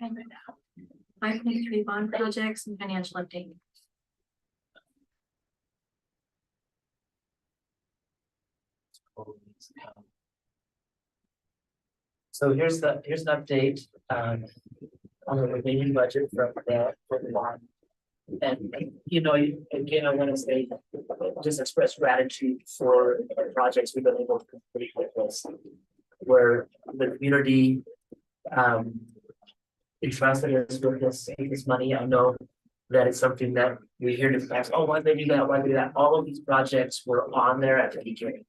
Okay. 5.3 bond projects and financial update. So here's an update on the remaining budget from the bond. And again, I want to say, just express gratitude for the projects we've been able to complete with this, where the community entrusted us with this money. I know that it's something that we hear in the past. Oh, why did they do that? Why did they do that? All of these projects were on there at the beginning.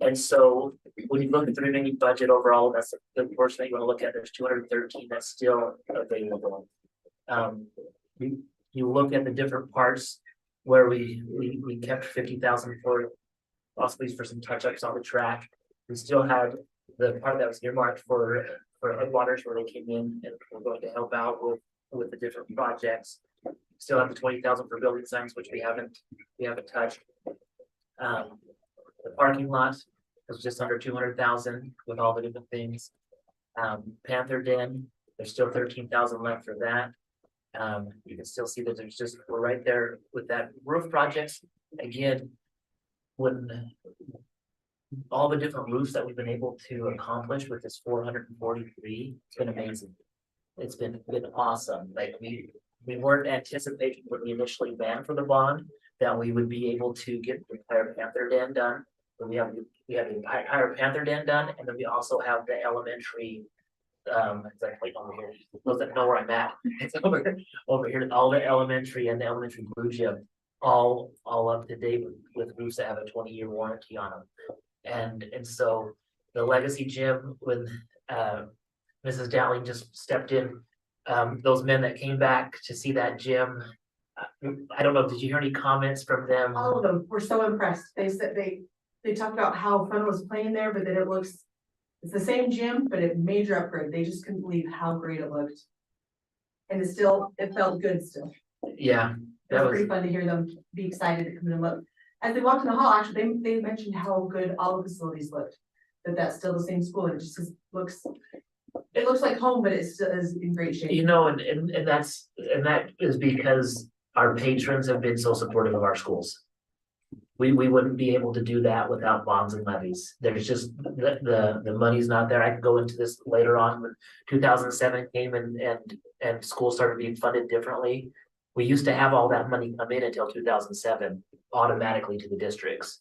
And so when you look at the remaining budget overall, that's the portion that you want to look at. There's 213 that's still available. You look at the different parts where we kept 50,000 for possibly for some touch-ups on the track. We still had the part that was earmarked for Headwaters where they came in and we're going to help out with the different projects. Still have the 20,000 for building signs, which we haven't touched. The parking lot was just under 200,000 with all the different things. Panther Den, there's still 13,000 left for that. You can still see that we're right there with that roof projects. Again, when all the different roofs that we've been able to accomplish with this 443, it's been amazing. It's been awesome. Like we weren't anticipating when we initially ran for the bond that we would be able to get the entire Panther Den done. But we have the entire Panther Den done, and then we also have the elementary. It's like over here. Those that know where I'm at, it's over here. All the elementary and the elementary blue gym, all up to date with roofs that have a 20-year warranty on them. And so the legacy gym, when Mrs. Dowling just stepped in, those men that came back to see that gym. I don't know. Did you hear any comments from them? All of them were so impressed. They said they talked about how fun it was playing there, but that it's the same gym, but a major upgrade. They just couldn't believe how great it looked. And it felt good still. Yeah. It was pretty fun to hear them be excited to come in and look. As they walked in the hall, actually, they mentioned how good all the facilities looked. That's still the same school, and it just looks like home, but it still is in great shape. And that is because our patrons have been so supportive of our schools. We wouldn't be able to do that without bonds and levies. There's just the money's not there. I can go into this later on when 2007 came and schools started being funded differently. We used to have all that money come in until 2007 automatically to the districts.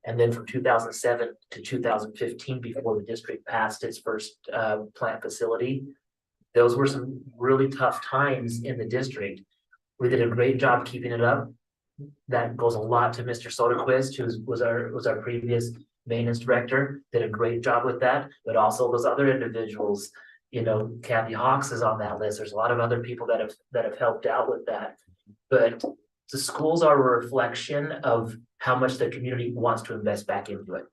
And then from 2007 to 2015, before the district passed its first plant facility, those were some really tough times in the district. We did a great job keeping it up. That goes a lot to Mr. Soderquist, who was our previous maintenance director, did a great job with that. But also those other individuals, Kathy Hawks is on that list. There's a lot of other people that have helped out with that. But the schools are a reflection of how much the community wants to invest back into it.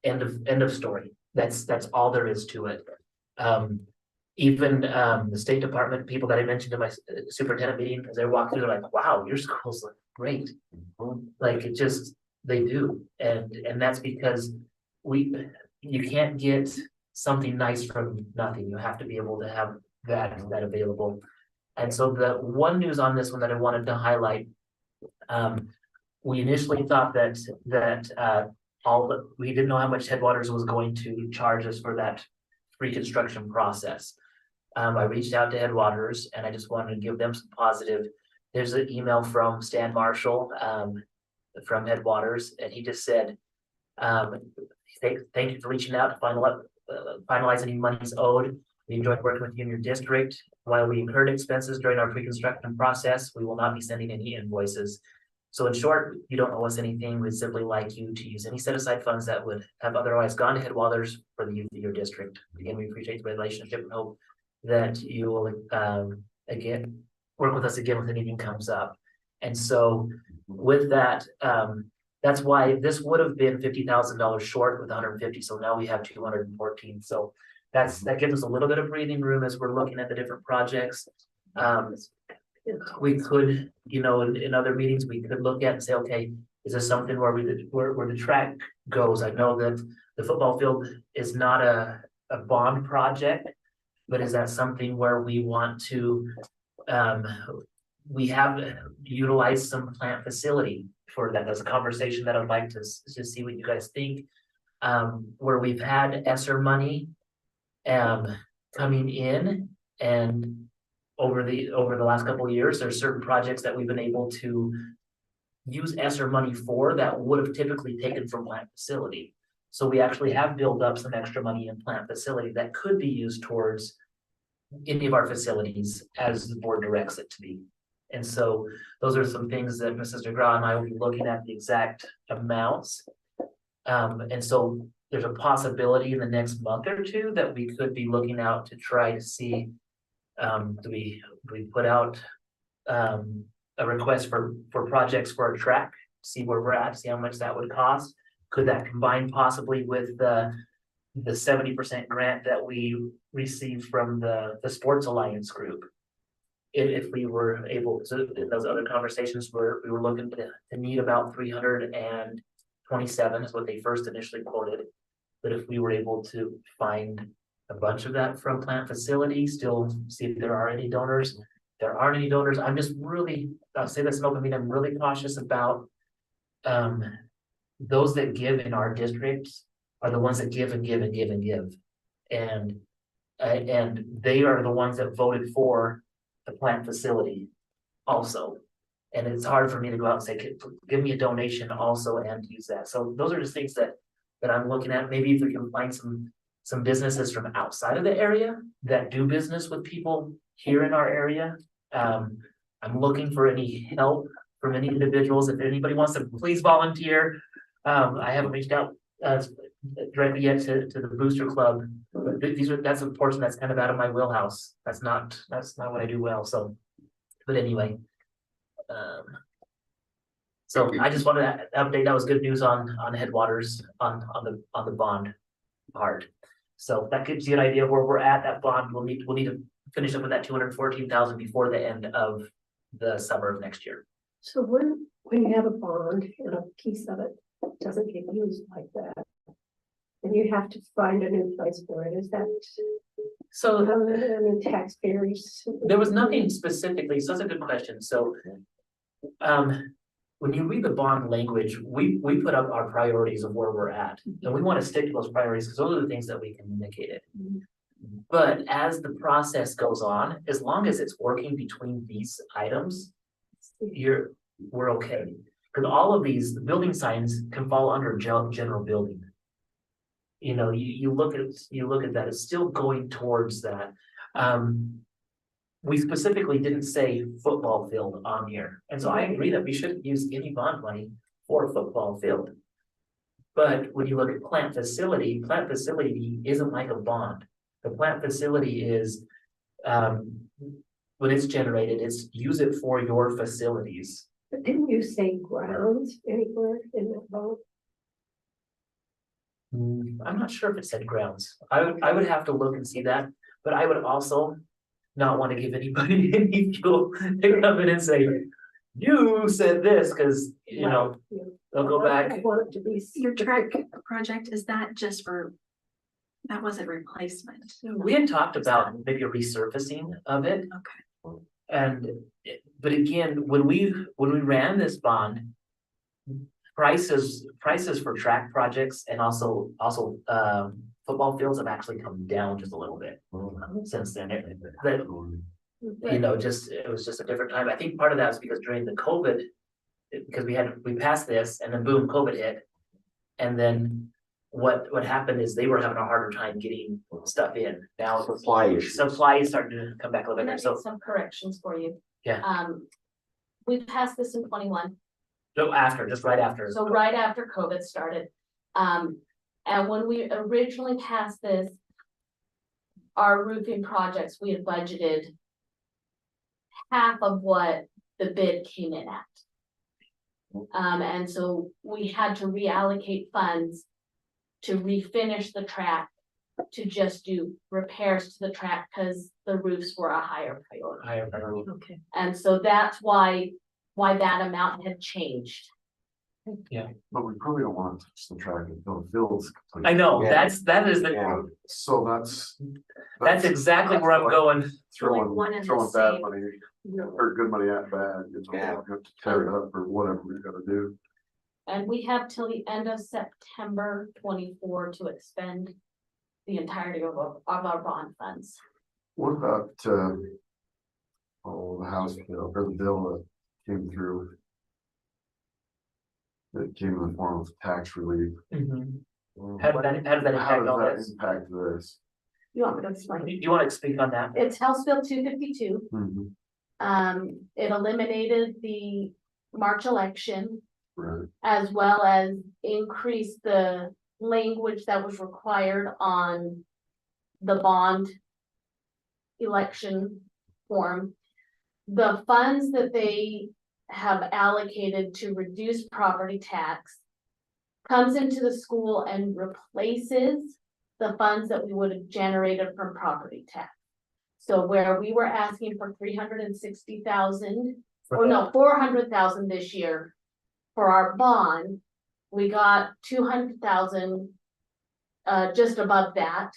End of story. That's all there is to it. Even the State Department people that I mentioned in my superintendent meeting, as they walk through, they're like, wow, your schools look great. Like they do. And that's because you can't get something nice from nothing. You have to be able to have that available. And so the one news on this one that I wanted to highlight, we initially thought that we didn't know how much Headwaters was going to charge us for that pre-construction process. I reached out to Headwaters and I just wanted to give them some positive. There's an email from Stan Marshall from Headwaters, and he just said, thank you for reaching out to finalize any monies owed. We enjoyed working with you in your district. While we incurred expenses during our pre-construction process, we will not be sending any invoices. So in short, you don't owe us anything. We'd simply like you to use any set aside funds that would have otherwise gone to Headwaters for the youth of your district. Again, we appreciate the relationship and hope that you will again work with us again when anything comes up. And so with that, that's why this would have been $50,000 short with 150. So now we have 214. So that gives us a little bit of breathing room as we're looking at the different projects. We could, in other meetings, we could look at and say, okay, is this something where the track goes? I know that the football field is not a bond project. But is that something where we want to, we have utilized some plant facility for that. That's a conversation that I'd like to see what you guys think. Where we've had ESSER money, coming in, and over the last couple of years, there's certain projects that we've been able to use ESSER money for that would have typically taken from plant facility. So we actually have built up some extra money in plant facility that could be used towards any of our facilities as the board directs it to be. And so those are some things that Mrs. DeGraw and I will be looking at the exact amounts. And so there's a possibility in the next month or two that we could be looking out to try to see, do we put out a request for projects for a track, see where we're at, see how much that would cost. Could that combine possibly with the 70% grant that we received from the Sports Alliance group? If we were able to, in those other conversations where we were looking to need about 327 is what they first initially quoted. But if we were able to find a bunch of that from plant facility, still see if there are any donors. If there aren't any donors, I'm just really, I'll say this in open meeting, I'm really cautious about those that give in our districts are the ones that give and give and give and give. And they are the ones that voted for the plant facility also. And it's hard for me to go out and say, give me a donation also and use that. So those are just things that I'm looking at. Maybe if we can find some businesses from outside of the area that do business with people here in our area. I'm looking for any help from any individuals. If anybody wants to please volunteer. I haven't reached out directly yet to the Booster Club. But that's a portion that's kind of out of my wheelhouse. That's not what I do well. So, but anyway. So I just wanted to update. That was good news on Headwaters on the bond part. So that gives you an idea of where we're at. That bond we'll need to finish up with that 214,000 before the end of the summer of next year. So when you have a bond and a piece of it doesn't get used like that, and you have to find a new place for it, is that? So I mean, taxpayers. there was nothing specifically, so that's a good question. So when you read the bond language, we put up our priorities of where we're at, and we want to stick to those priorities because those are the things that we communicated. But as the process goes on, as long as it's working between these items, we're okay. Because all of these, the building signs can fall under general building. You know, you look at that, it's still going towards that. We specifically didn't say football field on here. And so I agree that we shouldn't use any bond money for a football field. But when you look at plant facility isn't like a bond. The plant facility is, when it's generated, it's use it for your facilities. But didn't you say grounds anywhere in that bond? I'm not sure if it said grounds. I would have to look and see that, but I would also not want to give anybody any fuel to come in and say, you said this, because you know, they'll go back. I want it to be. Your track project, is that just for, that wasn't replacement? We had talked about maybe a resurfacing of it. Okay. And, but again, when we ran this bond, prices for track projects and also football fields have actually come down just a little bit since then. You know, it was just a different time. I think part of that was because during the COVID, because we passed this and then boom, COVID hit. And then what happened is they were having a harder time getting stuff in. Now supply is starting to come back a little bit. So some corrections for you. Yeah. We passed this in 21. No, just right after. So right after COVID started. And when we originally passed this, our roofing projects, we had budgeted half of what the bid came in at. And so we had to reallocate funds to refinish the track, to just do repairs to the track because the roofs were a higher priority. Okay. And so that's why that amount had changed. But we probably don't want to touch the track until the field's complete. I know, Yeah. that is the, Yeah, So that's. that's exactly where I'm going. Throwing, one and the throwing bad same. money, or good money at bad, you know, we Yeah. have to tear it up or whatever we gotta do. And we have till the end of September 24 to expend the entirety of our bond funds. What about, the House bill, or the bill that came through? That came in the form of tax relief. Mhm. How How does that impact all does this? that impact this? You want me to explain? Do you want to speak on that? It's House Bill 252. Mhm, It eliminated the March election right, as well as increased the language that was required on the bond election form. The funds that they have allocated to reduce property tax comes into the school and replaces the funds that we would have generated from property tax. So where we were asking for 360,000, or no, 400,000 this year for our bond, we got 200,000, just above that.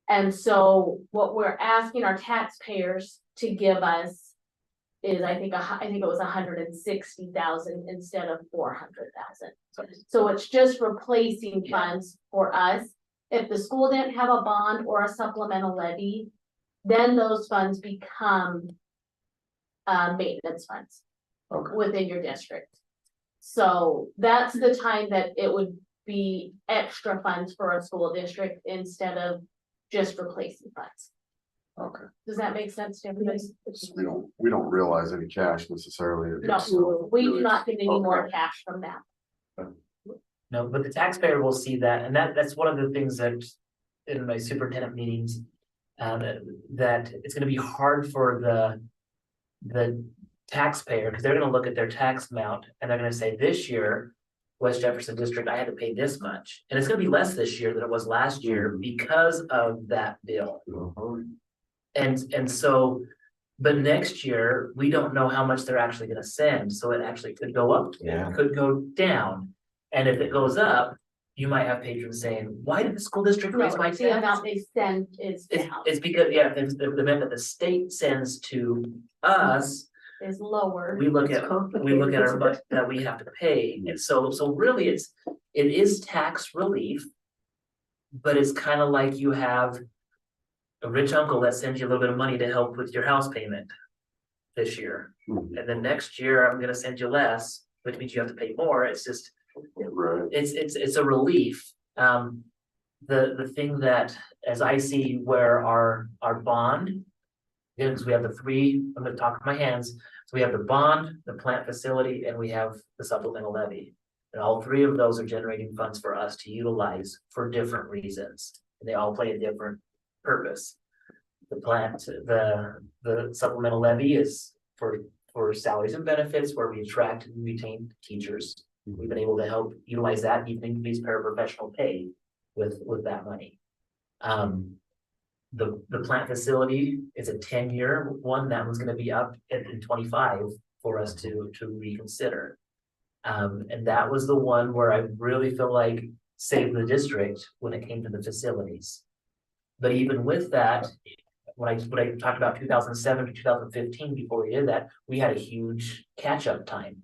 And so what we're asking our taxpayers to give us is, I think it was 160,000 instead of 400,000. So it's just replacing funds for us. If the school didn't have a bond or a supplemental levy, then those funds become maintenance funds okay, within your district. So that's the time that it would be extra funds for a school district instead of just replacing funds. okay. Does that make sense to everybody? So we don't realize any cash necessarily. It No, just, we do really- not get any more okay. cash from that. No, but the taxpayer will see that, and that's one of the things that in my superintendent meetings. That it's gonna be hard for the taxpayer, because they're gonna look at their tax amount and they're gonna say, this year. West Jefferson District, I had to pay this much, and it's gonna be less this year than it was last year because of that bill. Uh-huh. And so, but next year, we don't know how much they're actually gonna send, so it actually could go up, Yeah. it could go down. And if it goes up, you might have patrons saying, why did the school district No, raise my the amount tax? they send is down, It's because, yeah, the amount that the state sends to us, is lower. we look It's at, complicated, our isn't it? budget that we have to pay, and so really it is tax relief. But it's kind of like you have a rich uncle that sends you a little bit of money to help with your house payment this year, Mhm. and then next year I'm gonna send you less, which means you have to pay more. It's just, Right, it's a relief. The thing that, as I see where our bond. Yeah, because we have the three, I'm gonna talk with my hands, so we have the bond, the plant facility, and we have the supplemental levy. And all three of those are generating funds for us to utilize for different reasons, and they all play a different purpose. The plant, the supplemental levy is for salaries and benefits, where we attract and retain teachers. We've been able to help utilize that, even increase paraprofessional pay with that money. The plant facility is a 10-year one, that one's gonna be up in 25 for us to reconsider. And that was the one where I really feel like saved the district when it came to the facilities. But even with that, when I talked about 2007 to 2015, before we did that, we had a huge catch-up time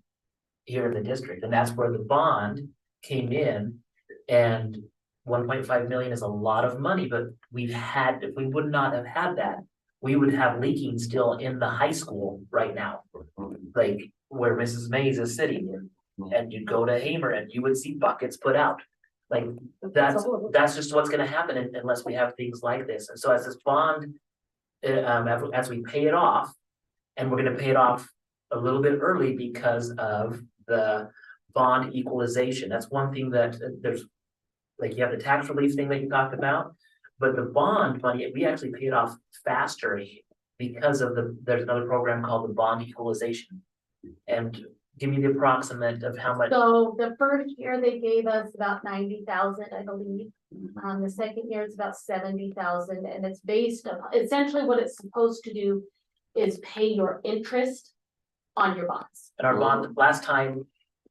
here in the district, and that's where the bond came in. And 1.5 million is a lot of money, but if we would not have had that, we would have leaking still in the high school right now. Like where Mrs. Mays is sitting, and you'd go to Hamer and you would see buckets put out. Like that's just what's gonna happen unless we have things like this. And so as this bond, as we pay it off, and we're gonna pay it off a little bit early because of the bond equalization. That's one thing that there's, like, you have the tax relief thing that you talked about, but the bond money, we actually pay it off faster because of there's another program called the bond equalization. And give me the approximate of how much. So the first year they gave us about 90,000, I believe. The second year it's about 70,000, and it's based on, essentially what it's supposed to do is pay your interest on your bonds. And our bond, last time,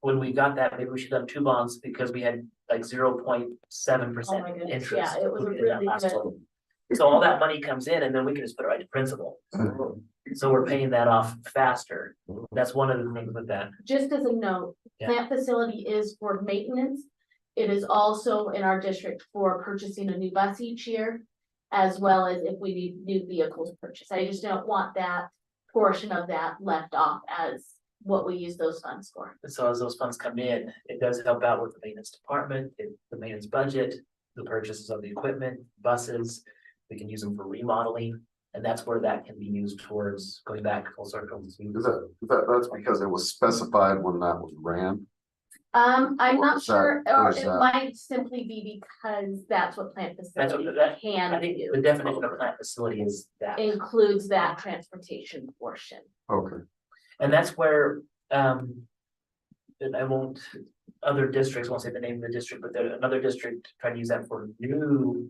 when we got that, maybe we should have done 2 bonds because we had like 0.7% Oh my goodness, interest. yeah, it was a in that really last good- one. So all that money comes in and then we can just put it right to principal. So we're paying that off faster. That's one of the things with that. Just as a note, Yeah. plant facility is for maintenance. It is also in our district for purchasing a new bus each year, as well as if we need new vehicles purchased. I just don't want that portion of that left off as what we use those funds for. And so as those funds come in, it does help out with the maintenance department, the maintenance budget, the purchases of the equipment, buses. We can use them for remodeling, and that's where that can be used towards going back full circle. Is that's because it was specified when that was ran? I'm Or not is that- sure, or or is it that- might simply be because that's what plant That's facility what that, I can think do. the definition of plant facility is that. Includes that transportation portion. Okay, And that's where, and I won't, other districts, won't say the name of the district, but another district tried to use that for new.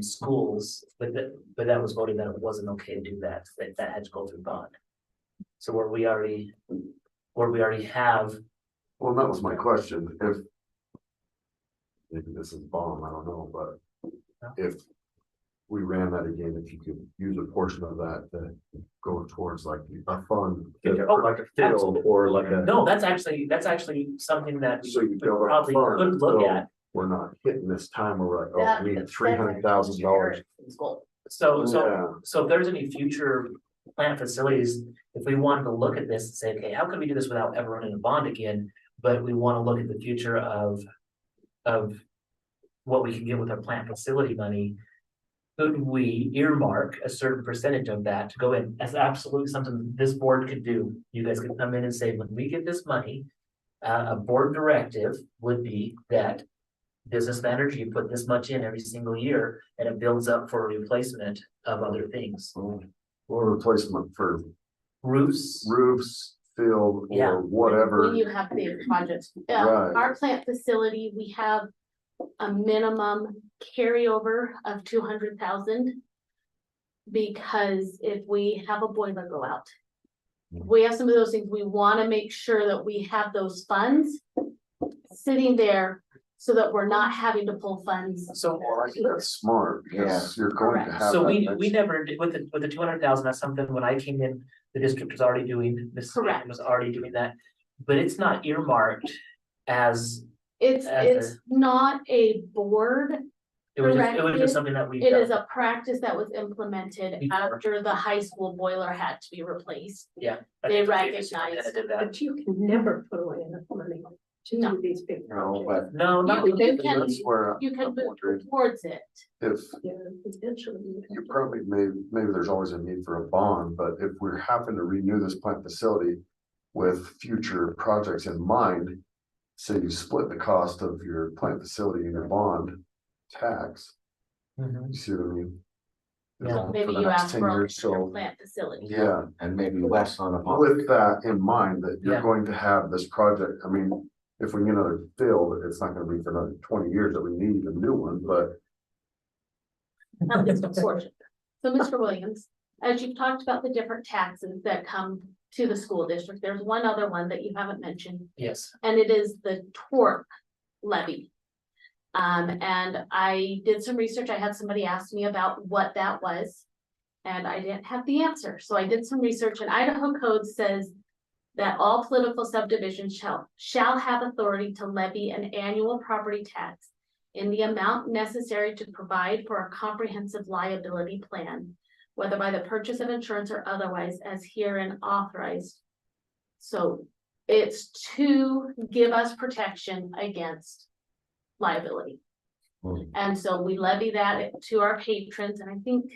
Schools, but that was voted that it wasn't okay to do that, that had to go through bond. So where we already have, well, that was my question, if. Maybe this is bomb, I don't know, but if. We ran that again, if you could use a portion of that to go towards like a fund. Oh, Like a field or like a. no, that's actually something that we So you build up a probably fund, could look so at. we're not hitting this time where we're like, oh, That- we need that's $300,000. So Yeah. if there's any future plant facilities, if we wanted to look at this and say, okay, how can we do this without ever running a bond again? But we want to look at the future of what we can get with our plant facility money. Could we earmark a certain percentage of that to go in? That's absolutely something this board could do. You guys could come in and say, when we get this money, a board directive would be that business manager, you put this much in every single year and it builds up for a replacement of other things. Or replacement for Roofs, roofs, field, Yeah. or whatever. When you have big projects, Right. our plant facility, we have a minimum carryover of 200,000. Because if we have a boiler go out. We have some of those things, we wanna make sure that we have those funds sitting there so that we're not having to pull funds. so, Well, I think that's smart, because you're going to Correct. have. so that we next- never did, with the 200,000, that's something when I came in, the district was already doing, this Correct. was already doing that. But it's not earmarked as, It's, As it's not a board, it was just Corrected. something that we. it is a practice that was implemented Before. after the high school boiler had to be replaced. Yeah. they I think recognize- did that. But you can never put away enough money to No. do these big No, projects. but No, not You really. can- that's where You can I'm move wondering towards it. if Yeah, potentially. you probably maybe there's always a need for a bond, but if we're having to renew this plant facility with future projects in mind, say you split the cost of your plant facility and your bond tax, Mhm. you see what I mean? Yeah. For Maybe the you next ask 10 for a years, so, plant facility. yeah, And maybe less on a bond. with that in mind, that you're Yeah. going to have this project, I mean, if we get another field, it's not gonna be for another 20 years that we need a new one, but. At least a portion. So, Mr. Williams, as you've talked about the different taxes that come to the school district, there's one other one that you haven't mentioned, Yes, and it is the TORP levy. And I did some research. I had somebody ask me about what that was. And I didn't have the answer, so I did some research, and Idaho code says that all political subdivisions shall have authority to levy an annual property tax in the amount necessary to provide for a comprehensive liability plan, whether by the purchase of insurance or otherwise, as herein authorized. So it's to give us protection against liability. Hmm. And so we levy that to our patrons, and I think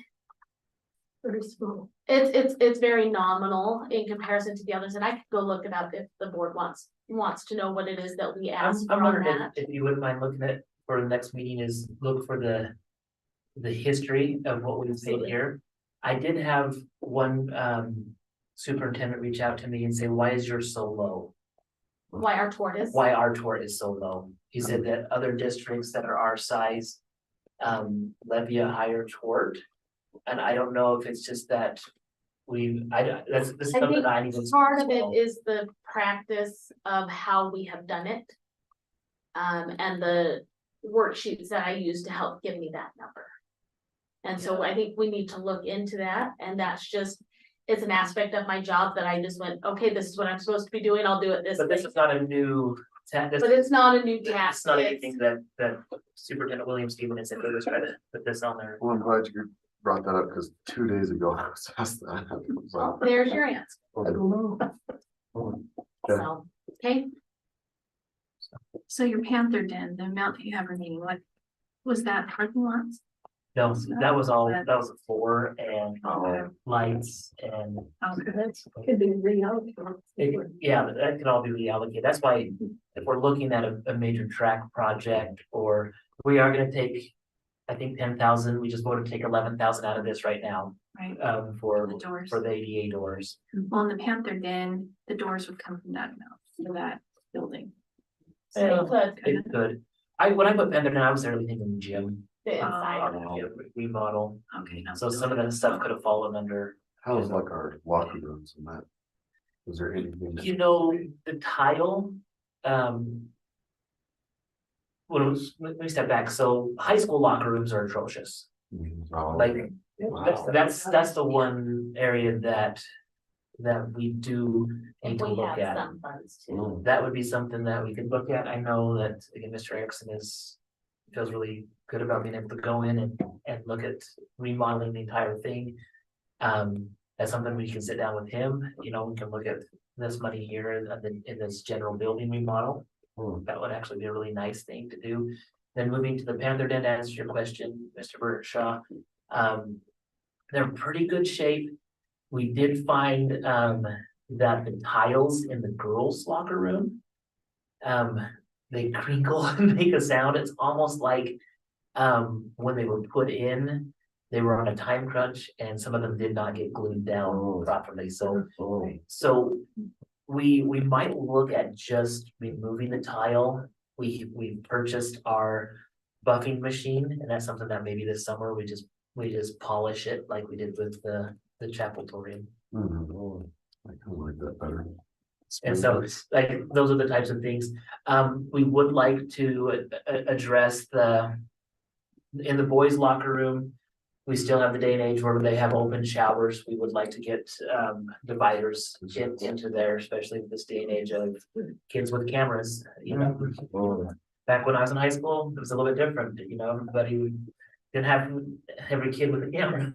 Very small. it's very nominal in comparison to the others, and I could go look it up if the board wants to know what it is that we ask for I'm on wondering that. if you wouldn't mind looking at, for the next meeting, is look for the history of what we've paid Absolutely. here. I did have one superintendent reach out to me and say, why is yours so low? Why our tort is. Why our tort is so low? He said that other districts that are our size levy a higher tort. And I don't know if it's just that this is I something think that I need to. part of it is the practice of how we have done it. And the worksheets that I use to help give me that number. And so I think we need to look into that, and that's just, it's an aspect of my job that I just went, okay, this is what I'm supposed to be doing, I'll do it this But this way. is not a new, this But it's not a new it's task. not it's- anything that Superintendent Williams Stephen has said, let's try to put this on there. Well, I'm glad you brought that up, because 2 days ago I was asked that. Well, there's your answer, I don't know. Okay. so, okay, So your Panther Den, the amount that you have remaining, what was that parking lots? No, that was all, that was the floor and Okay. lights and Okay. That's, could be reallocated. yeah, that could all be reallocated. That's why if we're looking at a major track project, or we are gonna take, I think 10,000, we just voted to take 11,000 out of this right now, Right, for the doors. the ADA doors. Well, in the Panther Den, the doors would come from that amount, for that building. so they could, It could. When I put Panther down, I was really thinking the gym, the inside, remodel. Okay. no. So some of that stuff could have fallen under, How's like our locker rooms and that? Is there anything? that- you know, the tile, well, let me step back. So high school locker rooms are atrocious. Oh, Like, Wow. that's the one area that we do need if to we look have at. some funds too. Mm. That would be something that we could look at. I know that, again, Mr. Erickson feels really good about being able to go in and look at remodeling the entire thing. That's something we can sit down with him, you know, we can look at this money here in this general building remodel. That would actually be a really nice thing to do. Then moving to the Panther Den, to answer your question, Mr. Burnshaw. They're in pretty good shape. We did find that the tiles in the girls' locker room. They crinkle and make a sound. It's almost like when they were put in, they were on a time crunch and some of them did not get glued down Oh. properly. So Oh, we might look at just removing the tile. We purchased our buffing machine, and that's something that maybe this summer we just polish it like we did with the Chapeltorium. Mhm. I kind of like that better. And so, like, those are the types of things. We would like to address in the boys' locker room. We still have the day and age where they have open showers. We would like to get dividers into there, especially with this day and age of kids with cameras, you know. oh. Back when I was in high school, it was a little bit different, you know, everybody didn't have every kid with a camera.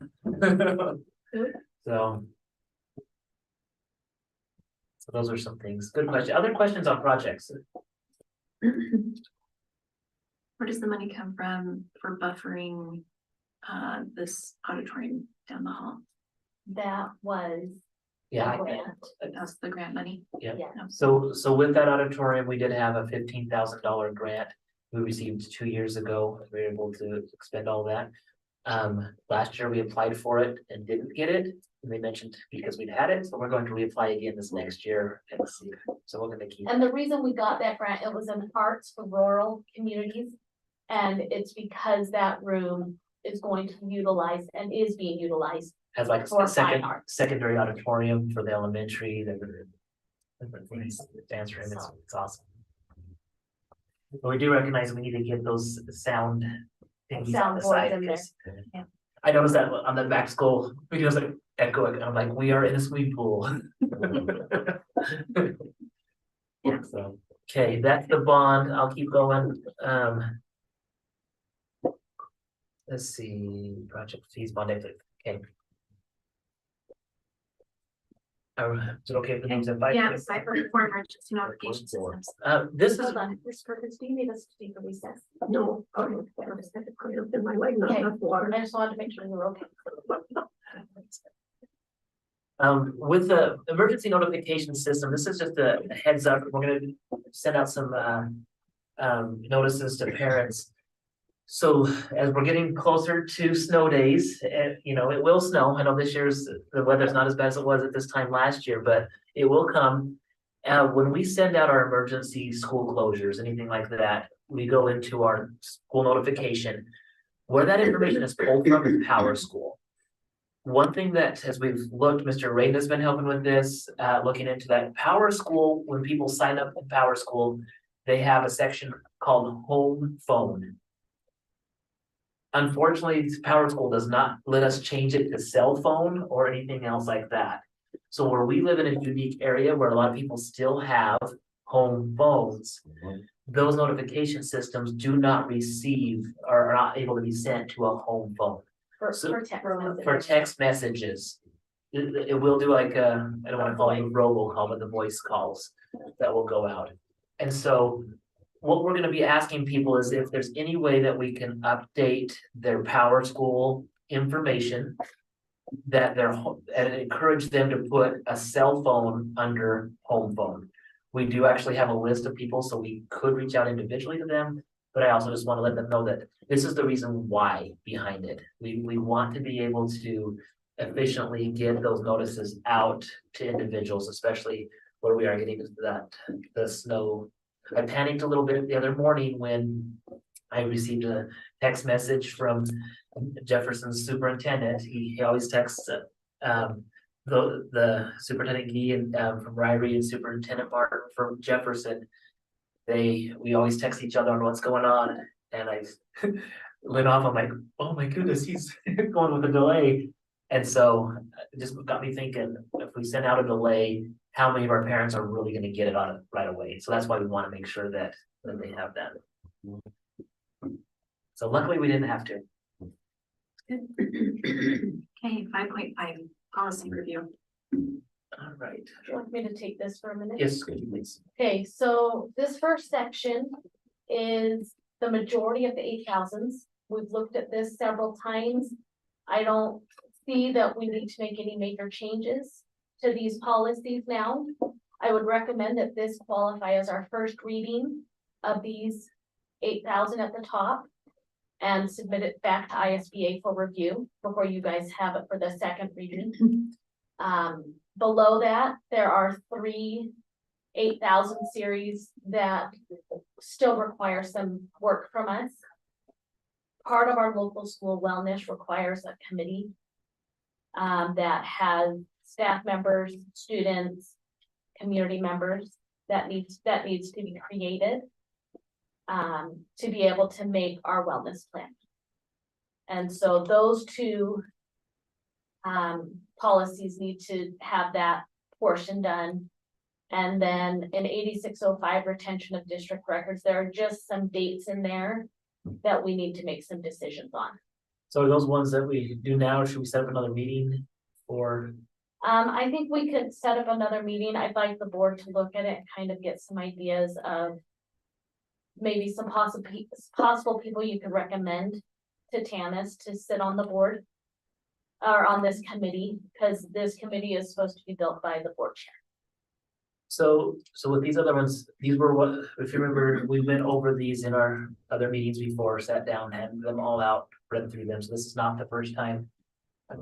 So. So those are some things. Good question. Other questions on projects? Where does the money come from for buffering this auditorium down the hall? That was Yeah. a grant. That's the grant money? Yeah. Yeah. So with that auditorium, we did have a $15,000 grant we received 2 years ago. We were able to expend all that. Last year we applied for it and didn't get it. And they mentioned because we'd had it, so we're going to reapply again this next year and see. So we're gonna keep. And the reason we got that grant, it was in Hearts for Rural Communities. And it's because that room is going to utilize and is being utilized. As like For a fine arts. secondary auditorium for the elementary, different things, dance room, it's awesome. But we do recognize we need to get those sound thingies on the Soundboards side. in there. 'cause Yeah. I noticed that on the back school, videos like echoing, I'm like, we are in a swimming pool. So, okay, that's the bond, I'll keep going, let's see, project fees, bond exit, okay. Is it okay for these in five? Yeah, cyber for emergency notification systems. This is, Hold on, Ms. Perkins, do you need us to take a recess? No, I don't have a cramp in my leg, not Okay. enough water. I just wanted to make sure you were okay. with the emergency notification system, this is just a heads up, we're gonna send out some notices to parents. So as we're getting closer to snow days, and you know, it will snow. I know this year's, the weather's not as bad as it was at this time last year, but it will come. When we send out our emergency school closures, anything like that, we go into our school notification. Where that information is pulled from is Power School. one thing that, as we've looked, Mr. Rain has been helping with this, looking into that Power School, when people sign up in Power School, they have a section called home phone. Unfortunately, Power School does not let us change it to cell phone or anything else like that. So where we live in a unique area where a lot of people still have home phones, those notification systems do not receive or are not able to be sent to a home phone. For So- text For messages. text messages. It will do like I don't wanna call it a robocall, but the voice calls that will go out. And so what we're gonna be asking people is if there's any way that we can update their Power School information. That and encourage them to put a cell phone under home phone. We do actually have a list of people, so we could reach out individually to them. But I also just want to let them know that this is the reason why behind it. We want to be able to efficiently get those notices out to individuals, especially where we are getting into the snow. I panicked a little bit the other morning when I received a text message from Jefferson's superintendent. He always texts the superintendent Gee and from Ryrie and Superintendent Martin from Jefferson. We always text each other on what's going on, and I lit off. I'm like, oh my goodness, he's going with a delay. And so it just got me thinking, if we send out a delay, how many of our parents are really gonna get it on it right away? So that's why we wanna make sure that they have that. So luckily, we didn't have to. Okay, 5.5 policy review. All right. Would you like me to take this for a minute? Yes, could you please? Okay, so this first section is the majority of the 8,000s. We've looked at this several times. I don't see that we need to make any major changes to these policies now. I would recommend that this qualify as our first reading of these 8,000 at the top and submit it back to ISBA for review before you guys have it for the second reading. Below that, there are 3 8,000 series that still require some work from us. Part of our local school wellness requires a committee that has staff members, students, community members that needs to be created to be able to make our wellness plan. And so those two policies need to have that portion done. And then in 8605 retention of district records, there are just some dates in there that we need to make some decisions on. So are those ones that we do now, or should we set up another meeting for? I think we could set up another meeting. I'd like the board to look at it and kind of get some ideas of maybe some possible people you could recommend to Tanis to sit on the board or on this committee, because this committee is supposed to be built by the board chair. So with these other ones, these were what, if you remember, we went over these in our other meetings before, sat down, had them all out, read through them. So this is not the first time.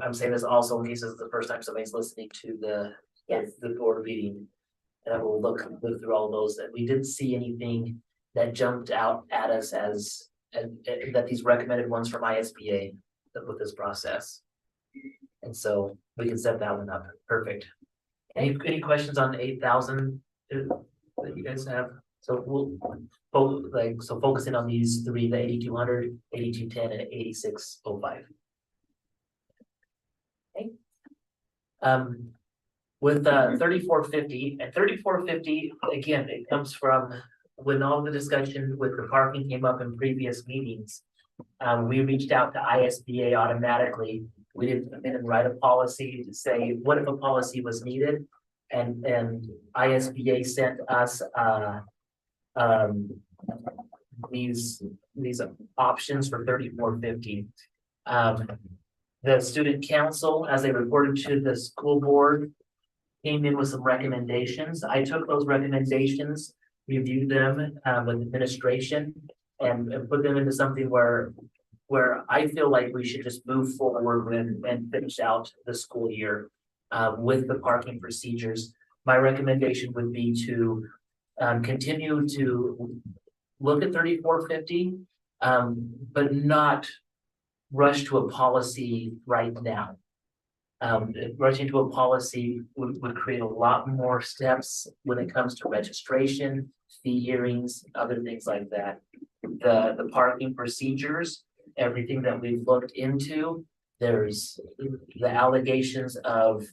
I'm saying this also in case this is the first time somebody's listening to the board meeting. And I will look through all of those, that we didn't see anything that jumped out at us as that these recommended ones from ISBA with this process. And so we can set that one up. Perfect. Any questions on 8,000 that you guys have? So we'll focusing on these 3, the 8200, 8210, and 8605. Okay. With 3450 and 3450, again, it comes from when all the discussion with the parking came up in previous meetings. We reached out to ISBA automatically. We didn't come in and write a policy to say, what if a policy was needed? And ISBA sent us these options for 3450. The student council, as they reported to the school board, came in with some recommendations. I took those recommendations, reviewed them with administration, and put them into something where I feel like we should just move forward and finish out the school year with the parking procedures. My recommendation would be to continue to look at 3450, but not rush to a policy right now. Rushing to a policy would create a lot more steps when it comes to registration, fee hearings, other things like that. The parking procedures, everything that we've looked into, there's the allegations of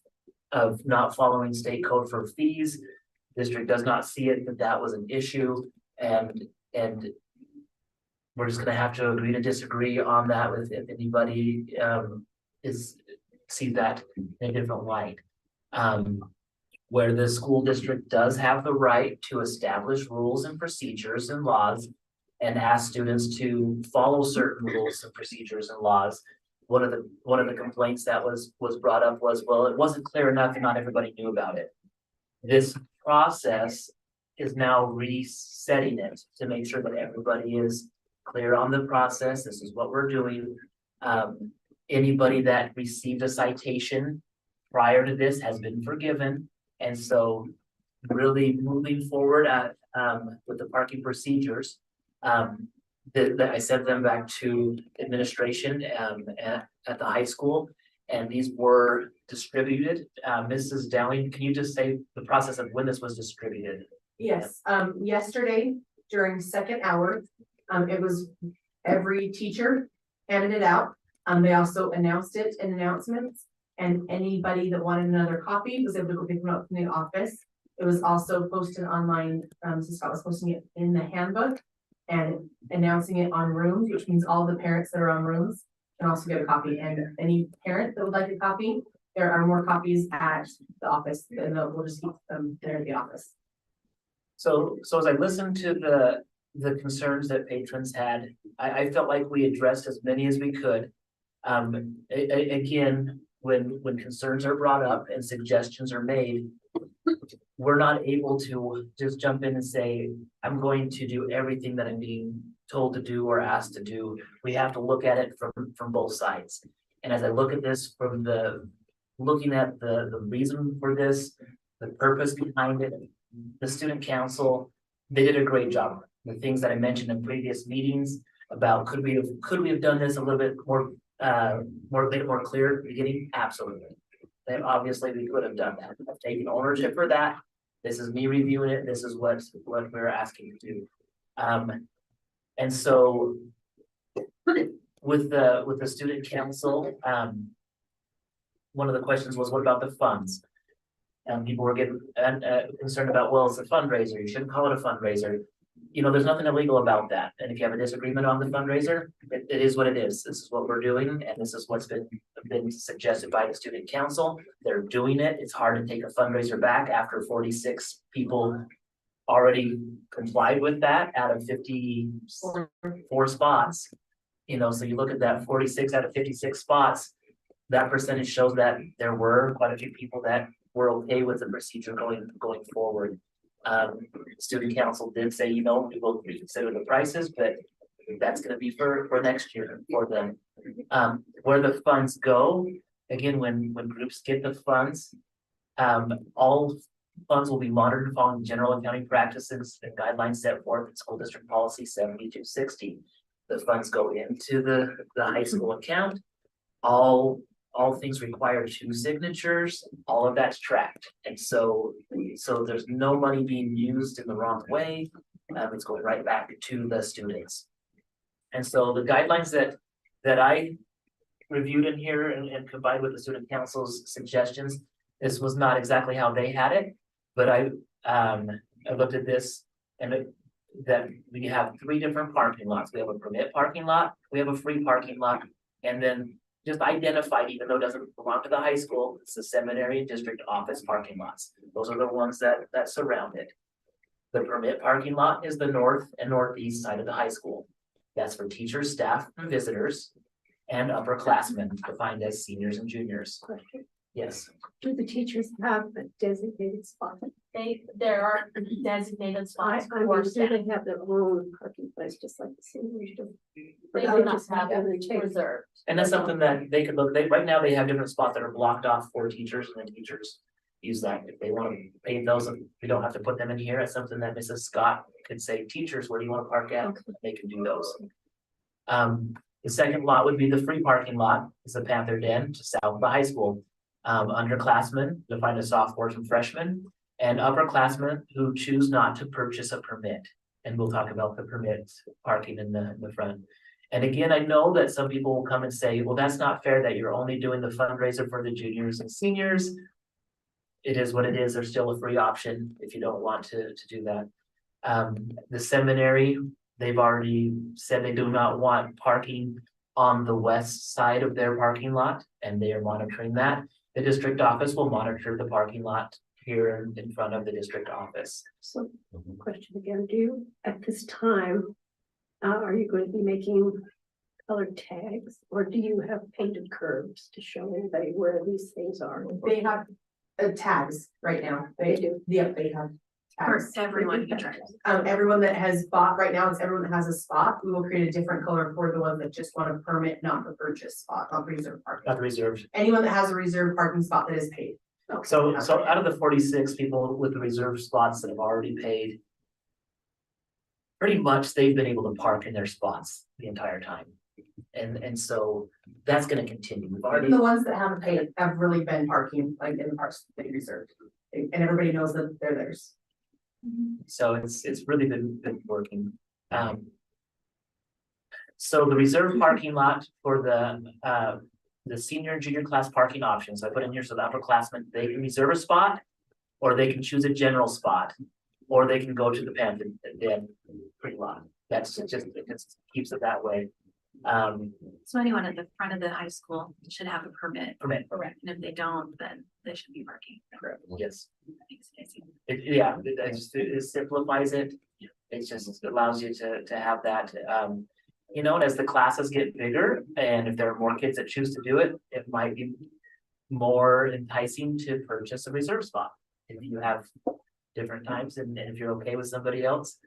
not following state code for fees. District does not see it, that that was an issue, and we're just gonna have to agree to disagree on that with if anybody see that in a different light. Where the school district does have the right to establish rules and procedures and laws and ask students to follow certain rules and procedures and laws. One of the complaints that was brought up was, well, it wasn't clear enough and not everybody knew about it. This process is now resetting it to make sure that everybody is clear on the process. This is what we're doing. Anybody that received a citation prior to this has been forgiven. And so really moving forward with the parking procedures, that I sent them back to administration at the high school, and these were distributed. Mrs. Dowling, can you just say the process of when this was distributed? Yes, yesterday during second hour, it was every teacher handed it out. They also announced it in announcements, and anybody that wanted another copy was able to go pick them up from the office. It was also posted online, so Scott was posting it in the handbook and announcing it on rooms, which means all the parents that are on rooms can also get a copy, and any parent that would like a copy, there are more copies at the office, and we'll just keep them there at the office. So as I listened to the concerns that patrons had, I felt like we addressed as many as we could. Again, when concerns are brought up and suggestions are made, we're not able to just jump in and say, I'm going to do everything that I'm being told to do or asked to do. We have to look at it from both sides. And as I look at this from looking at the reason for this, the purpose behind it, the student council, they did a great job. The things that I mentioned in previous meetings about could we have done this a little bit more clear at the beginning? Absolutely. Then obviously we could have done that. I've taken ownership for that. This is me reviewing it. This is what we're asking to do. And so with the student council, one of the questions was, what about the funds? And people were getting concerned about, well, it's a fundraiser. You shouldn't call it a fundraiser. You know, there's nothing illegal about that. And if you have a disagreement on the fundraiser, it is what it is. This is what we're doing, and this is what's been suggested by the student council. They're doing it. It's hard to take a fundraiser back after 46 people already complied with that out of 54 spots. You know, so you look at that 46 out of 56 spots, that percentage shows that there were quite a few people that were okay with the procedure going forward. Student council did say, you know, we will reconsider the prices, but that's going to be for next year for them. Where the funds go, again, when groups get the funds, all funds will be monitored following general accounting practices and guidelines set forth in school district policy 7260. The funds go into the high school account. All things require 2 signatures, all of that's tracked. And so there's no money being used in the wrong way. It's going right back to the students. And so the guidelines that I reviewed in here and combined with the student council's suggestions, this was not exactly how they had it, but I looked at this and that we have 3 different parking lots. We have a permit parking lot, we have a free parking lot, and then just identified, even though it doesn't belong to the high school, it's the seminary district office parking lots. Those are the ones that surround it. The permit parking lot is the north and northeast side of the high school. That's for teachers, staff, and visitors, and upperclassmen defined as seniors and juniors. Question. Yes. Do the teachers have a designated spot? There are designated spots I for mean, do staff. they have their own parking place, just like the seniors do? They Or do not just have them it take- reserved. And that's something that they could look, right now they have different spots that are blocked off for teachers, and then teachers use that. If they want to pay those, we don't have to put them in here. It's something that Mrs. Scott could say, teachers, where do you want to park at? Okay. They can do those. The second lot would be the free parking lot, is the Panther Den, just south of the high school. Underclassmen, defined as sophomores and freshmen, and upperclassmen who choose not to purchase a permit. And we'll talk about the permits parking in the front. And again, I know that some people will come and say, well, that's not fair that you're only doing the fundraiser for the juniors and seniors. It is what it is. There's still a free option if you don't want to do that. The seminary, they've already said they do not want parking on the west side of their parking lot, and they are monitoring that. The district office will monitor the parking lot here in front of the district office. So, question again, do you, at this time, are you going to be making colored tags, or do you have painted curves to show anybody where these things are? They have tags right now. They do. Yep, they have For tags. everyone who drives. Everyone that has bought right now, it's everyone that has a spot. We will create a different color for the ones that just want a permit, not the purchase spot, not reserve parking. Not reserved. Anyone that has a reserved parking spot that is paid. So out of the 46 people with the reserved spots that have already paid, pretty much they've been able to park in their spots the entire time. And so that's gonna continue. We've already, The ones that haven't paid have really been parking like in the parks that they reserved. And everybody knows that they're theirs. so it's really been working. So the reserved parking lot for the senior and junior class parking options, I put in here, so the upperclassmen, they can reserve a spot, or they can choose a general spot, or they can go to the Panther Den free lot. That's just, it just keeps it that way. So anyone at the front of the high school should have a permit. Permit. Correct. And if they don't, then they should be parking. Correct. Yes, Thanks, Casey. it simplifies it. It just allows you to have that, you know, and as the classes get bigger, and if there are more kids that choose to do it, it might be more enticing to purchase a reserve spot. If you have different times, and if you're okay with somebody else,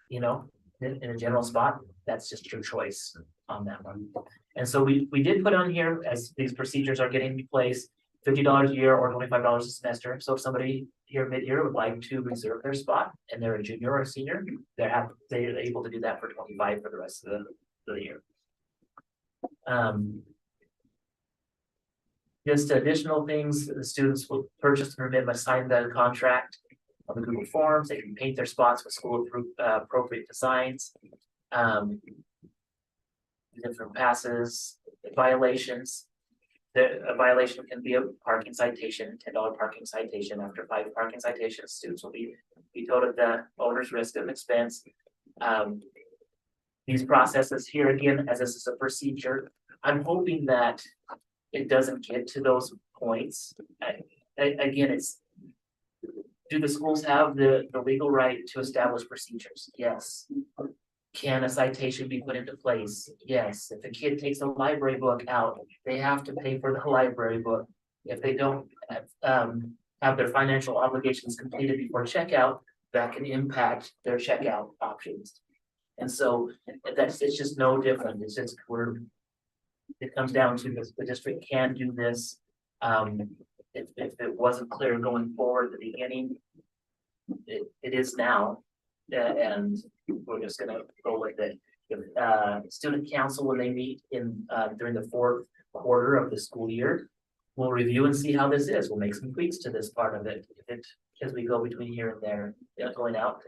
you know, in a general spot, that's just your choice on that one. And so we did put on here, as these procedures are getting in place, $50 a year or $25 a semester. So if somebody here mid-year would like to reserve their spot and they're a junior or a senior, they're able to do that for $25 for the rest of the year. Just additional things, the students will purchase the permit, must sign the contract on the Google Forms. They can paint their spots with school appropriate designs. Different passes, violations. A violation can be a parking citation, $10 parking citation. After 5 parking citations, students will be told at the owner's risk of expense. These processes here again, as this is a procedure, I'm hoping that it doesn't get to those points. Again, it's, do the schools have the legal right to establish procedures? Yes. Can a citation be put into place? Yes. If a kid takes a library book out, they have to pay for the library book. If they don't have their financial obligations completed before checkout, that can impact their checkout options. And so it's just no different. It's just it comes down to the district can do this. If it wasn't clear going forward at the beginning, it is now. And we're just gonna go with it. Student council, when they meet during the 4th quarter of the school year, we'll review and see how this is. We'll make some tweaks to this part of it as we go between here and there, going out.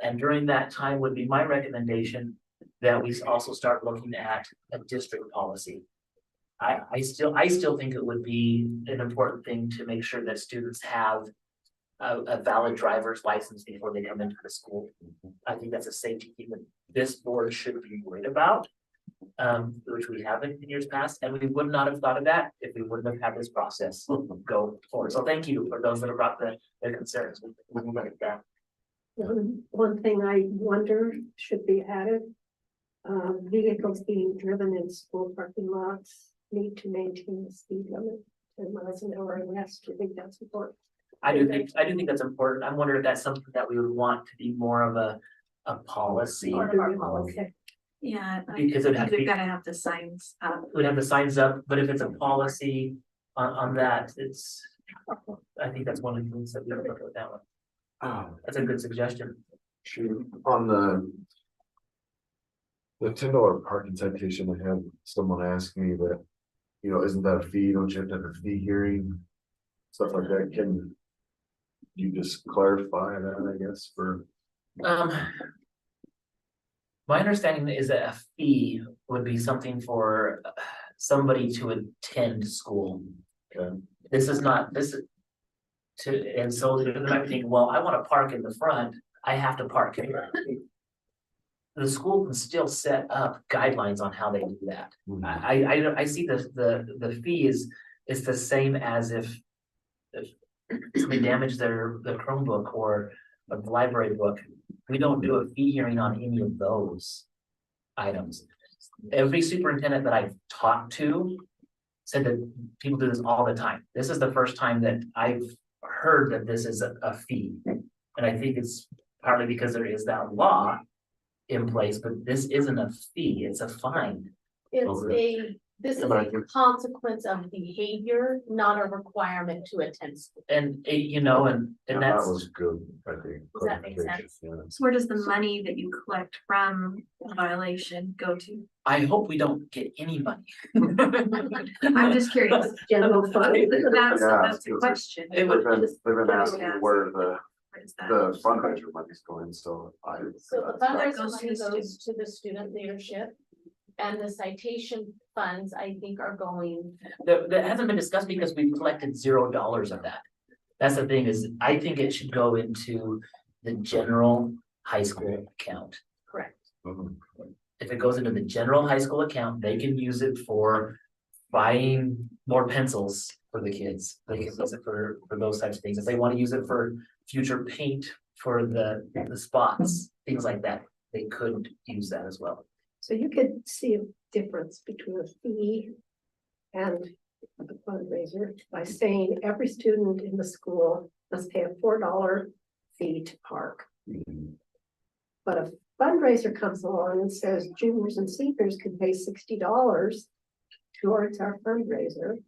And during that time would be my recommendation that we also start looking at a district policy. I still think it would be an important thing to make sure that students have a valid driver's license before they come into the school. I think that's a safety thing that this board should be worried about, which we haven't in years past, and we would not have thought of that if we wouldn't have had this process go forward. So thank you for those that have brought their concerns. We can look at that. One thing I wonder should be added, vehicles being driven in school parking lots need to maintain the speed limit 10 miles an hour and less. Do you think that's important? I do think that's important. I'm wondering if that's something that we would want to be more of a policy. Part of our policy. Okay. Yeah. Because it'd have to We've be- got to have the signs up. We'd have the signs up, but if it's a policy on that, I think that's one of the things that we would look at that one. That's a good suggestion. Shoot, on the $10 parking citation, I had someone ask me that you know, isn't that a fee? Don't you have to have a fee hearing? Stuff like that. Can you just clarify that, I guess, for, Um. My understanding is that a fee would be something for somebody to attend school. okay, This is not, this is. And so they might think, well, I wanna park in the front, I have to park here. The school can still set up guidelines on how they do that. I see the fee is the same as if somebody damaged the Chromebook or a library book. We don't do a fee hearing on any of those items. Every superintendent that I've talked to said that people do this all the time. This is the first time that I've heard that this is a fee. And I think it's partly because there is that law in place, but this isn't a fee, it's a fine. This is Yeah, but I a think- consequence of behavior, not a requirement to attend school. And you know, and that that's, was good, I think. Does that make clarification, sense? yeah. So where does the money that you collect from a violation go to? I hope we don't get any money. I'm just curious. General fund. That's Yeah, the question. It would- They've been asking Yeah. where Where does that? the fundraiser money's going, so I. So the That fundraiser goes to money the goes to the student leadership. And the citation funds, I think, are going, That hasn't been discussed because we've collected $0 of that. That's the thing is, I think it should go into the general high school account. correct. Mhm. If it goes into the general high school account, they can use it for buying more pencils for the kids. They can use it for those types of things. If they want to use it for future paint for the spots, things like that, they could use that as well. So you could see a difference between a fee and a fundraiser by saying every student in the school must pay a $4 fee to park. Mhm. But a fundraiser comes along and says juniors and seniors can pay $60 towards our fundraiser.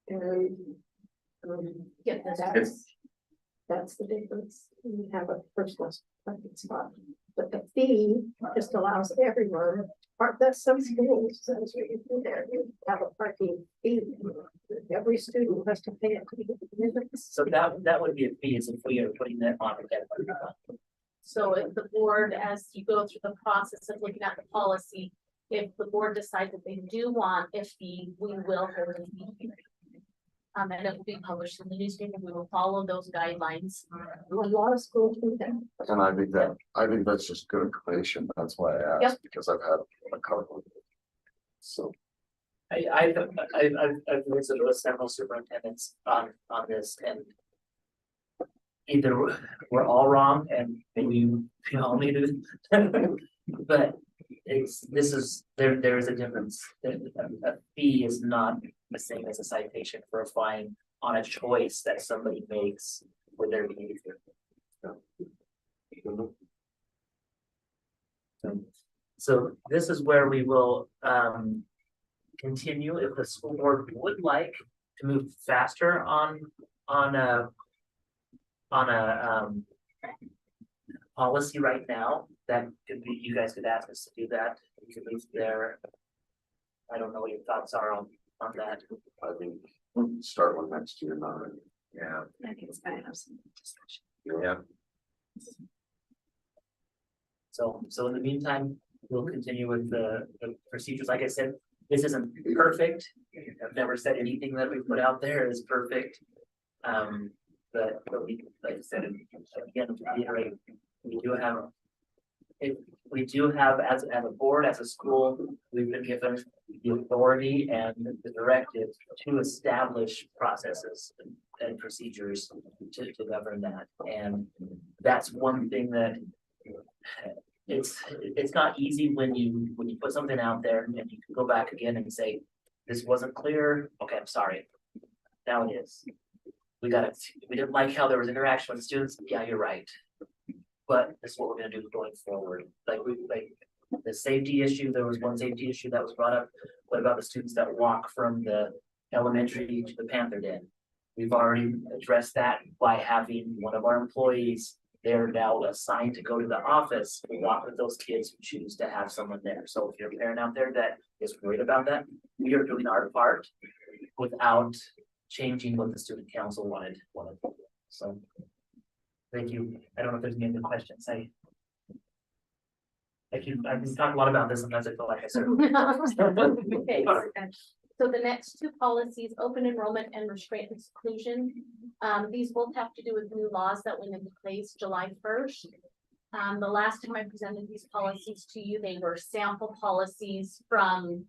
And Get this. that's the difference. You have a personal parking spot. But the fee just allows everyone, or that's some schools, that's what you do there, you have a parking fee. Every student has to pay it. So that would be a fee, is if we are putting that on. So if the board, as you go through the process of looking at the policy, if the board decides that they do want a fee, we will hold a fee hearing. And it will be published in the newspaper. We will follow those guidelines. A lot of schools do that. And I think that's just good information, that's why I Yep. asked, because I've had a couple. So, I've visited with several superintendents on this and. Either we're all wrong and maybe we all need to, but there is a difference. A fee is not the same as a citation for a fine on a choice that somebody makes with their behavior. So this is where we will continue if the school board would like to move faster on a policy right now. That could be, you guys could ask us to do that. We could move there. I don't know what your thoughts are on that. I think start one next year, not, yeah. I think it's gotta have some discussion. Yeah. So in the meantime, we'll continue with the procedures. Like I said, this isn't perfect. I've never said anything that we put out there is perfect. But we, like I said, again, to reiterate, we do have as a board, as a school, we've been given the authority and the directive to establish processes and procedures to govern that. And that's one thing that it's not easy when you put something out there and you can go back again and say, this wasn't clear. Okay, I'm sorry. Now it is. We didn't like how there was interaction with students. Yeah, you're right. But this is what we're gonna do going forward. Like the safety issue, there was one safety issue that was brought up. What about the students that walk from the elementary to the Panther Den? We've already addressed that by having one of our employees they're now assigned to go to the office, we walk with those kids who choose to have someone there. So if you're a parent out there that is worried about that, we are doing our part without changing what the student council wanted to do. So. Thank you. I don't know if there's any other questions. I've been talking a lot about this, sometimes I feel like I said. Okay, so the next two policies, open enrollment and restraint and seclusion. These both have to do with new laws that went into place July 1st. The last time I presented these policies to you, they were sample policies from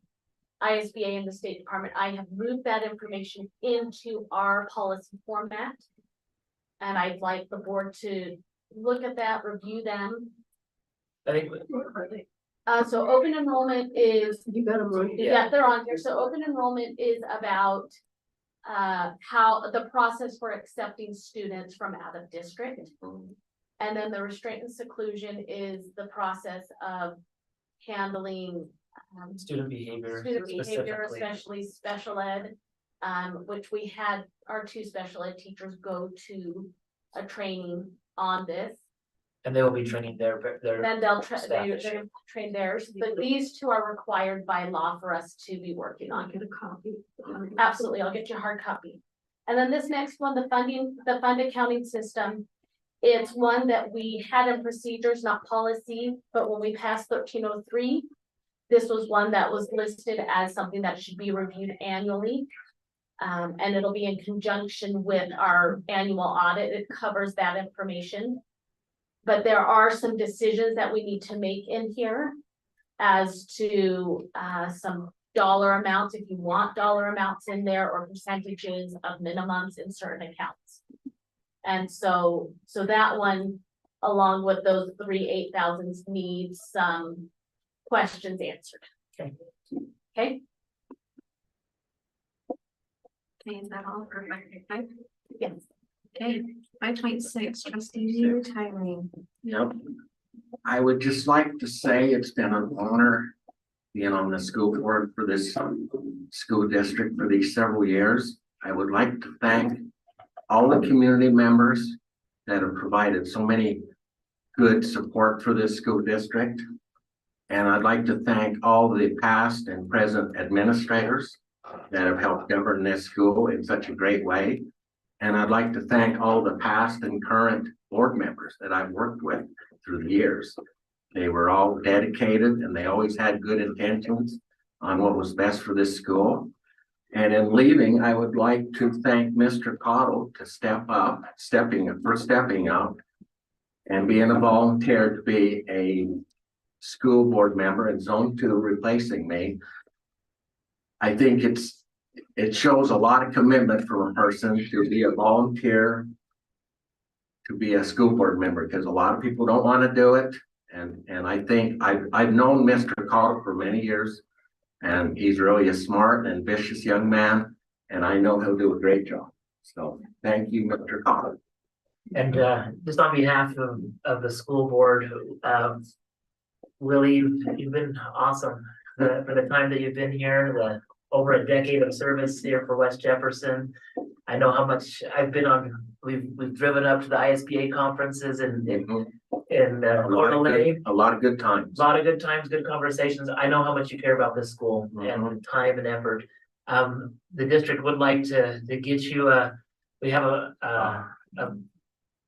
ISBA and the State Department. I have moved that information into our policy format. And I'd like the board to look at that, review them. I think, So open enrollment is, You got them right. yeah, they're on here. So open enrollment is about how the process for accepting students from out of district. And then the restraint and seclusion is the process of handling student behavior. student behavior, specifically. especially special ed. Which we had our two special ed teachers go to a training on this. And they will be training their. Then they'll staff they're this year. train theirs, but these two are required by law for us to be working I'll on. get a copy. Absolutely, I'll get you a hard copy. And then this next one, the fund accounting system. It's one that we had in procedures, not policy, but when we passed 1303. This was one that was listed as something that should be reviewed annually. And it'll be in conjunction with our annual audit. It covers that information. But there are some decisions that we need to make in here as to some dollar amounts, if you want dollar amounts in there, or percentages of minimums in certain accounts. And so that one, along with those 3 8,000s, needs some questions answered. Okay. Okay. Okay, is that all for 5.5? Yes. Okay, 5.6, trustee timing. Yep. I would just like to say it's been an honor being on the school board for this school district for these several years. I would like to thank all the community members that have provided so many good support for this school district. And I'd like to thank all the past and present administrators that have helped govern this school in such a great way. And I'd like to thank all the past and current board members that I've worked with through the years. They were all dedicated and they always had good intentions on what was best for this school. And in leaving, I would like to thank Mr. Cottle to stepping up and being a volunteer to be a school board member in Zone 2, replacing me. I think it shows a lot of commitment from a person to be a volunteer to be a school board member, because a lot of people don't want to do it. And I think I've known Mr. Cottle for many years, and he's really a smart and ambitious young man, and I know he'll do a great job. So thank you, Mr. Cottle. And just on behalf of the school board, Lily, you've been awesome for the time that you've been here, over a decade of service here for West Jefferson. I know how much I've been on, we've driven up to the ISBA conferences in Coeur d'Alene. A lot of good times. A lot of good times, good conversations. I know how much you care about this school and the time and effort. The district would like to get you we have a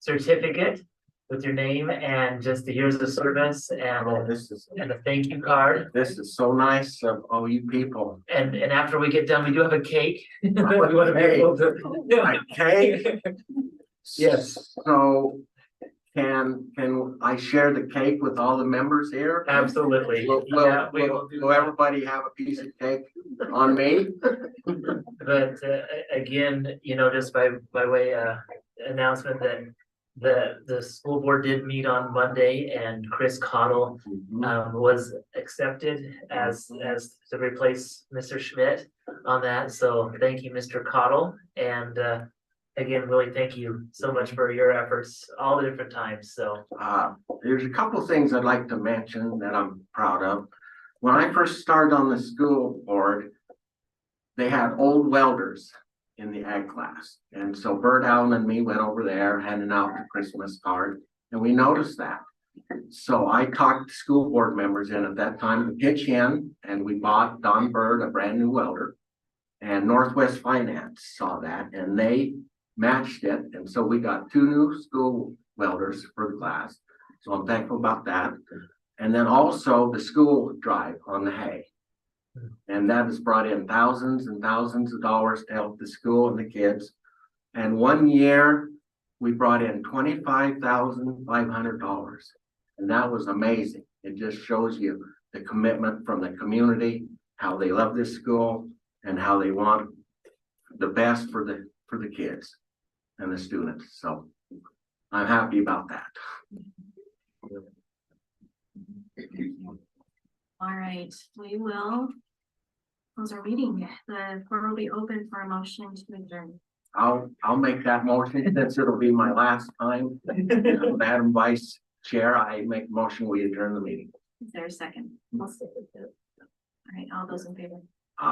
certificate with your name and just the years of service and a thank you card. This is so nice of all you people. And after we get done, we do have a cake. We want to be able to. A cake? Yes. So can I share the cake with all the members here? Absolutely. Will, we will do will that. everybody have a piece of cake on me? But again, just by way announcement that the school board did meet on Monday, and Chris Cottle was accepted as to replace Mr. Schmidt on that. So thank you, Mr. Cottle, and again, really thank you so much for your efforts all the different times. So There's a couple of things I'd like to mention that I'm proud of. When I first started on the school board, they had old welders in the ag class. And so Bert Allen and me went over there handing out the Christmas card. And we noticed that. So I talked to school board members in at that time to pitch in, and we bought Don Bird a brand new welder. And Northwest Finance saw that and they matched it. And so we got 2 new school welders for the class. So I'm thankful about that. And then also the school drive on the hay. And that has brought in thousands and thousands of dollars to help the school and the kids. And one year we brought in $25,500. And that was amazing. It just shows you the commitment from the community, how they love this school and how they want the best for the kids and the students. So I'm happy about that. All right, we will close our meeting. The floor will be open for a motion to adjourn. I'll make that motion since it'll be my last time. Madam Vice Chair, I make motion, we adjourn the meeting. Is there a second? I'll say it. All right, all those in favor?